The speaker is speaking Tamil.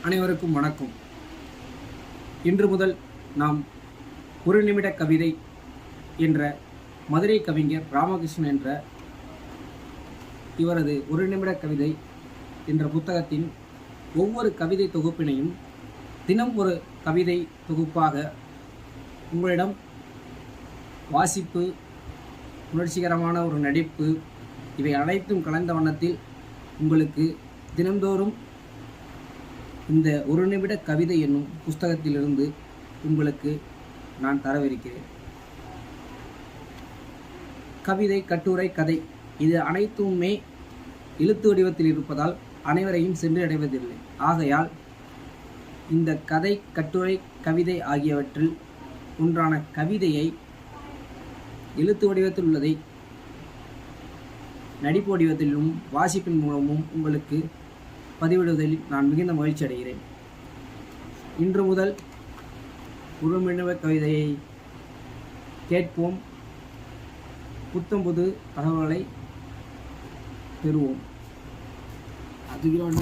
அனைவருக்கும் வணக்கம். இன்று முதல் நாம் ஒரு நிமிட கவிதை என்ற மதுரை கவிஞர் ராமகிருஷ்ணன் என்ற இவரது ஒரு நிமிட கவிதை என்ற புத்தகத்தின் ஒவ்வொரு கவிதை தொகுப்பினையும் தினம் ஒரு கவிதை தொகுப்பாக உங்களிடம் வாசிப்பு, உணர்ச்சிகரமான ஒரு நடிப்பு, இவை அனைத்தும் கலந்த வண்ணத்தில் உங்களுக்கு தினந்தோறும் இந்த ஒரு நிமிட கவிதை என்னும் புஸ்தகத்திலிருந்து உங்களுக்கு நான் தரவிருக்கிறேன். கவிதை, கட்டுரை, கதை இது அனைத்துமே எழுத்து வடிவத்தில் இருப்பதால் அனைவரையும் சென்று அடைவதில்லை. ஆகையால் இந்த கதை, கட்டுரை, கவிதை ஆகியவற்றில் ஒன்றான கவிதையை எழுத்து வடிவத்தில் உள்ளதை நடிப்பு வடிவத்திலும் வாசிப்பின் மூலமும் உங்களுக்கு பதிவிடுவதில் நான் மிகுந்த மகிழ்ச்சி அடைகிறேன். இன்று முதல் ஒரு நிமிட கவிதையை கேட்போம், புத்தம்புது தகவல்களை பெறுவோம். அதுதான்